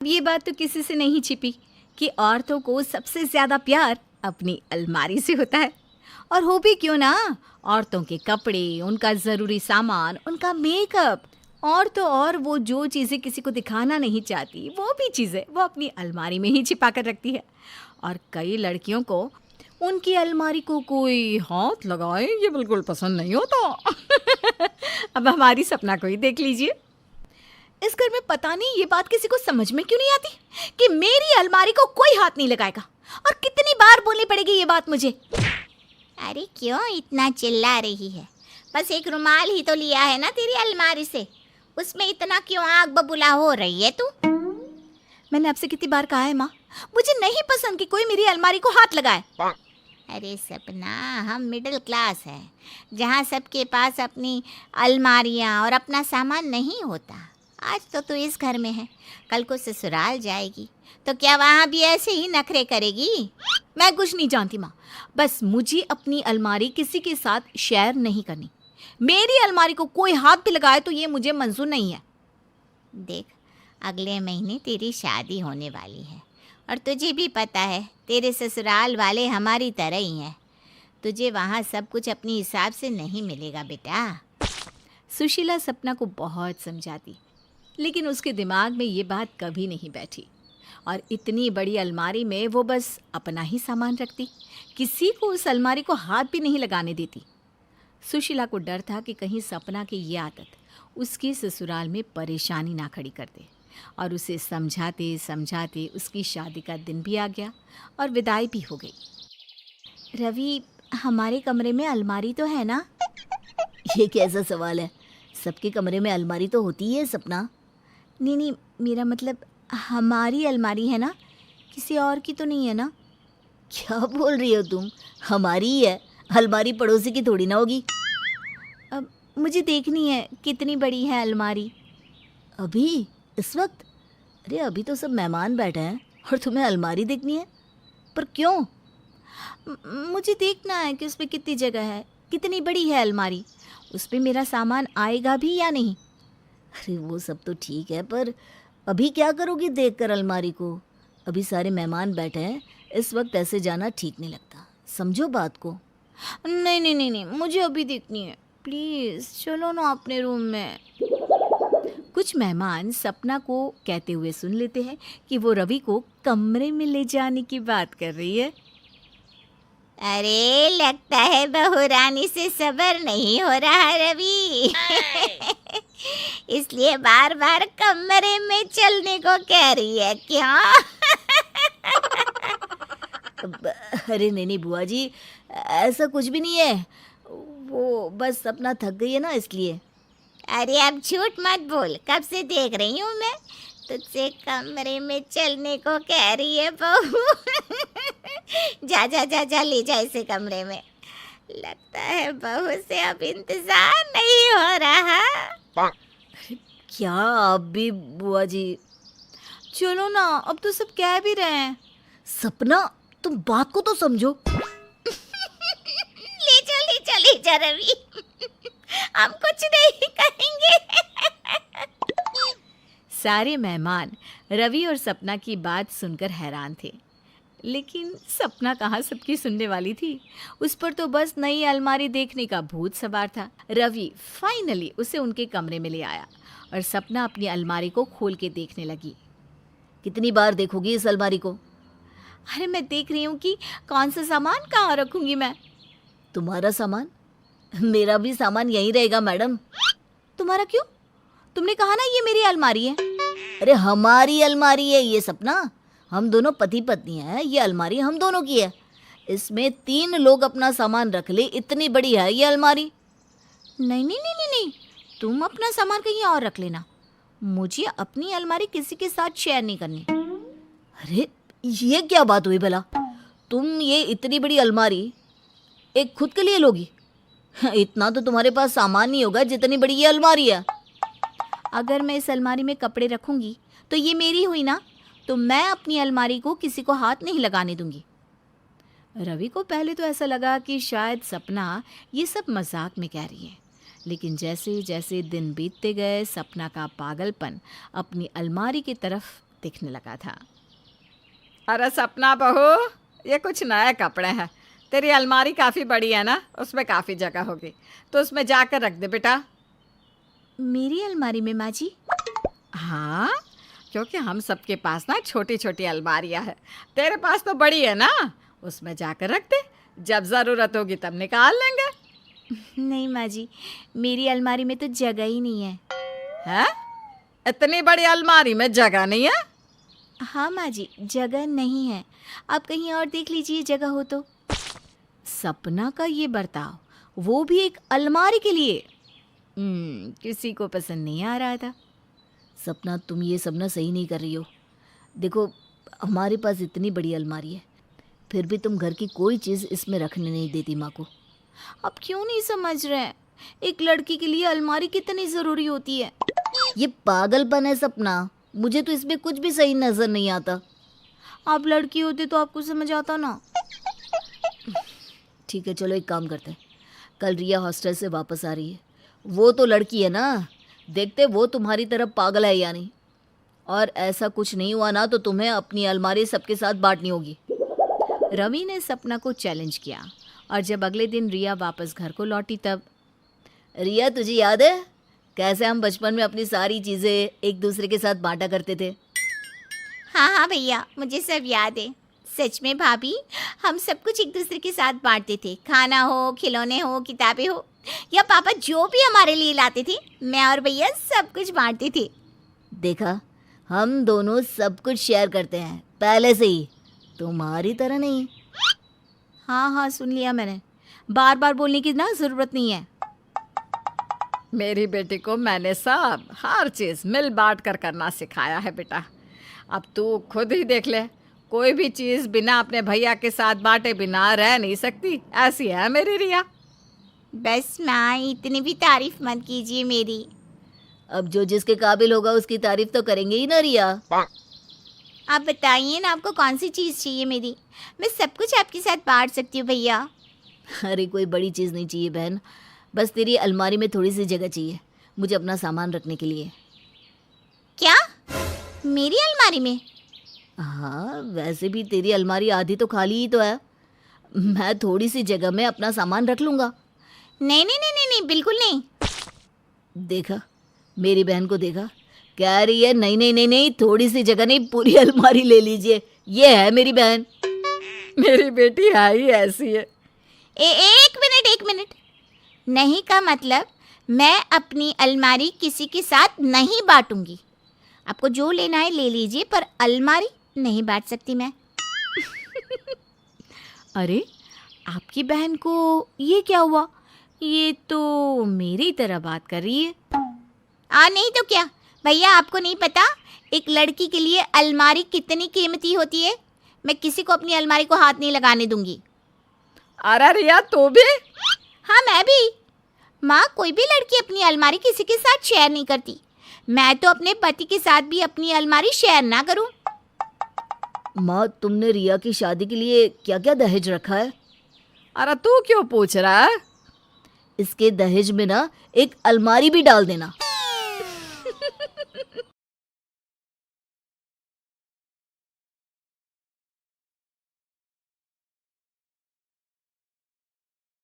ये बात तो किसी से नहीं छिपी कि औरतों को सबसे ज़्यादा प्यार अपनी अलमारी से होता है। और हो भी क्यों ना, औरतों के कपड़े, उनका ज़रूरी सामान, उनका मेकअप और तो और वो जो चीज़ें किसी को दिखाना नहीं चाहती, वो भी चीज़ें वो अपनी अलमारी में ही छिपा कर रखती है। और कई लड़कियों को उनकी अलमारी को कोई हाथ लगाए ये बिल्कुल पसंद नहीं होता। अब हमारी सपना को ही देख लीजिए। इस घर में पता नहीं ये बात किसी को समझ में क्यों नहीं आती कि मेरी अलमारी को कोई हाथ नहीं लगाएगा। और कितनी बार बोलनी पड़ेगी ये बात मुझे। अरे क्यों इतना चिल्ला रही है? बस एक रुमाल ही तो लिया है ना तेरी अलमारी से, उसमें इतना क्यों आग बबूला हो रही है तू? मैंने आपसे कितनी बार कहा है माँ, मुझे नहीं पसंद कि कोई मेरी अलमारी को हाथ लगाए। अरे सपना, हम मिडिल क्लास हैं जहाँ सबके पास अपनी अलमारियाँ और अपना सामान नहीं होता। आज तो तू इस घर में है, कल को ससुराल जाएगी तो क्या वहाँ भी ऐसे ही नखरे करेगी? मैं कुछ नहीं जानती माँ, बस मुझे अपनी अलमारी किसी के साथ शेयर नहीं करनी। मेरी अलमारी को कोई हाथ भी लगाए तो ये मुझे मंजूर नहीं है। देख, अगले महीने तेरी शादी होने वाली है और तुझे भी पता है तेरे ससुराल वाले हमारी तरह ही हैं। तुझे वहाँ सब कुछ अपने हिसाब से नहीं मिलेगा बेटा। सुशीला सपना को बहुत समझाती, लेकिन उसके दिमाग में ये बात कभी नहीं बैठी। और इतनी बड़ी अलमारी में वो बस अपना ही सामान रखती, किसी को उस अलमारी को हाथ भी नहीं लगाने देती। सुशीला को डर था कि कहीं सपना की ये आदत उसके ससुराल में परेशानी ना खड़ी कर दे। और उसे समझाते समझाते उसकी शादी का दिन भी आ गया और विदाई भी हो गई। रवि, हमारे कमरे में अलमारी तो है ना? ये कैसा सवाल है? सबके कमरे में अलमारी तो होती है सपना। नहीं, मेरा मतलब हमारी अलमारी है ना, किसी और की तो नहीं है ना? क्या बोल रही हो तुम? हमारी ही है, अलमारी पड़ोसी की थोड़ी ना होगी। अब मुझे देखनी है कितनी बड़ी है अलमारी। अभी? इस वक्त? अरे अभी तो सब मेहमान बैठे हैं और तुम्हें अलमारी देखनी है? पर क्यों? मुझे देखना है कि उसमें कितनी जगह है, कितनी बड़ी है अलमारी, उस पर मेरा सामान आएगा भी या नहीं। अरे वो सब तो ठीक है, पर अभी क्या करोगी देखकर अलमारी को? अभी सारे मेहमान बैठे हैं, इस वक्त ऐसे जाना ठीक नहीं लगता, समझो बात को। नहीं, मुझे अभी देखनी है, प्लीज़ चलो ना अपने रूम में। कुछ मेहमान सपना को कहते हुए सुन लेते हैं कि वो रवि को कमरे में ले जाने की बात कर रही है। अरे लगता है बहू रानी से सब्र नहीं हो रहा रवि। इसलिए बार बार कमरे में चलने को कह रही है क्या? अरे नहीं बुआ जी, ऐसा कुछ भी नहीं है, वो बस अपना थक गई है ना इसलिए। अरे अब झूठ मत बोल, कब से देख रही हूँ मैं तुझसे कमरे में चलने को कह रही है बहू। जा ले जा इसे कमरे में। लगता है बहू से अब इंतजार नहीं हो रहा। क्या आप भी बुआ जी? चलो ना, अब तो सब कह भी रहे हैं। सपना, तुम बात को तो समझो। ले जा रवि, हम कुछ नहीं कहेंगे। सारे मेहमान रवि और सपना की बात सुनकर हैरान थे, लेकिन सपना कहाँ सबकी सुनने वाली थी। उस पर तो बस नई अलमारी देखने का भूत सवार था। रवि फाइनली उसे उनके कमरे में ले आया और सपना अपनी अलमारी को खोल के देखने लगी। कितनी बार देखोगी इस अलमारी को? अरे मैं देख रही हूँ कि कौन सा सामान कहाँ रखूँगी मैं। तुम्हारा सामान? मेरा भी सामान यहीं रहेगा मैडम। तुम्हारा क्यों? तुमने कहा ना ये मेरी अलमारी है। अरे हमारी अलमारी है ये सपना, हम दोनों पति पत्नी हैं, ये अलमारी हम दोनों की है। इसमें 3 लोग अपना सामान रख ले, इतनी बड़ी है ये अलमारी। नहीं, तुम अपना सामान कहीं और रख लेना, मुझे अपनी अलमारी किसी के साथ शेयर नहीं करनी। अरे ये क्या बात हुई भला? तुम ये इतनी बड़ी अलमारी एक खुद के लिए लोगी? इतना तो तुम्हारे पास सामान नहीं होगा जितनी बड़ी ये अलमारी है। अगर मैं इस अलमारी में कपड़े रखूंगी तो ये मेरी हुई ना, तो मैं अपनी अलमारी को किसी को हाथ नहीं लगाने दूंगी। रवि को पहले तो ऐसा लगा कि शायद सपना ये सब मजाक में कह रही है, लेकिन जैसे जैसे दिन बीतते गए सपना का पागलपन अपनी अलमारी की तरफ दिखने लगा था। अरे सपना बहू, ये कुछ नए कपड़े हैं। तेरी अलमारी काफ़ी बड़ी है ना, उसमें काफ़ी जगह होगी, तो उसमें जाकर रख दे बेटा। मेरी अलमारी में माँ जी? हाँ, क्योंकि हम सबके पास ना छोटी छोटी अलमारियाँ हैं, तेरे पास तो बड़ी है ना, उसमें जाकर रख दे, जब ज़रूरत होगी तब निकाल लेंगे। नहीं माँ जी, मेरी अलमारी में तो जगह ही नहीं है। हैं? इतनी बड़ी अलमारी में जगह नहीं है? हाँ माँ जी, जगह नहीं है। आप कहीं और देख लीजिए जगह हो तो। सपना का ये बर्ताव, वो भी एक अलमारी के लिए, किसी को पसंद नहीं आ रहा था। सपना, तुम ये सब ना सही नहीं कर रही हो। देखो, हमारे पास इतनी बड़ी अलमारी है, फिर भी तुम घर की कोई चीज़ इसमें रखने नहीं देती माँ को। आप क्यों नहीं समझ रहे हैं? एक लड़की के लिए अलमारी कितनी ज़रूरी होती है। ये पागलपन है सपना, मुझे तो इसमें कुछ भी सही नज़र नहीं आता। आप लड़की होते तो आपको समझ आता ना। ठीक है, चलो एक काम करते हैं। कल रिया हॉस्टल से वापस आ रही है, वो तो लड़की है ना, देखते वो तुम्हारी तरफ पागल है या नहीं। और ऐसा कुछ नहीं हुआ ना तो तुम्हें अपनी अलमारी सबके साथ बांटनी होगी। रवि ने सपना को चैलेंज किया, और जब अगले दिन रिया वापस घर को लौटी तब, रिया, तुझे याद है कैसे हम बचपन में अपनी सारी चीज़ें एक दूसरे के साथ बांटा करते थे? हाँ हाँ भैया, मुझे सब याद है। सच में भाभी, हम सब कुछ एक दूसरे के साथ बांटते थे। खाना हो, खिलौने हो, किताबें हो, या पापा जो भी हमारे लिए लाते थे, मैं और भैया सब कुछ बांटते थे। देखा, हम दोनों सब कुछ शेयर करते हैं पहले से ही, तुम्हारी तरह नहीं। हाँ हाँ, सुन लिया मैंने, बार बार बोलने की ना ज़रूरत नहीं है। मेरी बेटी को मैंने सब हर चीज़ मिल बांट कर करना सिखाया है बेटा। अब तू खुद ही देख ले, कोई भी चीज़ बिना अपने भैया के साथ बांटे बिना रह नहीं सकती, ऐसी है मेरी रिया। बस माँ, इतनी भी तारीफ मत कीजिए मेरी। अब जो जिसके काबिल होगा उसकी तारीफ तो करेंगे ही ना रिया। आप बताइए ना, आपको कौन सी चीज़ चाहिए मेरी? मैं सब कुछ आपके साथ बांट सकती हूँ भैया। अरे कोई बड़ी चीज़ नहीं चाहिए बहन, बस तेरी अलमारी में थोड़ी सी जगह चाहिए मुझे अपना सामान रखने के लिए। क्या? मेरी अलमारी में? हाँ, वैसे भी तेरी अलमारी आधी तो खाली ही तो है, मैं थोड़ी सी जगह में अपना सामान रख लूँगा। नहीं नहीं नहीं नहीं नहीं, बिल्कुल नहीं। देखा, मेरी बहन को देखा, कह रही है नहीं नहीं नहीं नहीं, थोड़ी सी जगह नहीं, पूरी अलमारी ले लीजिए। ये है मेरी बहन। मेरी बेटी है ही ऐसी है। एक मिनट, नहीं का मतलब मैं अपनी अलमारी किसी के साथ नहीं बांटूंगी। आपको जो लेना है ले लीजिए, पर अलमारी नहीं बांट सकती मैं। अरे, आपकी बहन को ये क्या हुआ? ये तो मेरी तरह बात कर रही है। नहीं तो क्या भैया, आपको नहीं पता एक लड़की के लिए अलमारी कितनी कीमती होती है? मैं किसी को अपनी अलमारी को हाथ नहीं लगाने दूंगी। अरे रिया, तू भी? हाँ, मैं भी। माँ, कोई भी लड़की अपनी अलमारी किसी के साथ शेयर नहीं करती। मैं तो अपने पति के साथ भी अपनी अलमारी शेयर ना करूं। माँ, तुमने रिया की शादी के लिए क्या क्या दहेज रखा है? अरे तू क्यों पूछ रहा है? इसके दहेज में ना एक अलमारी भी डाल देना।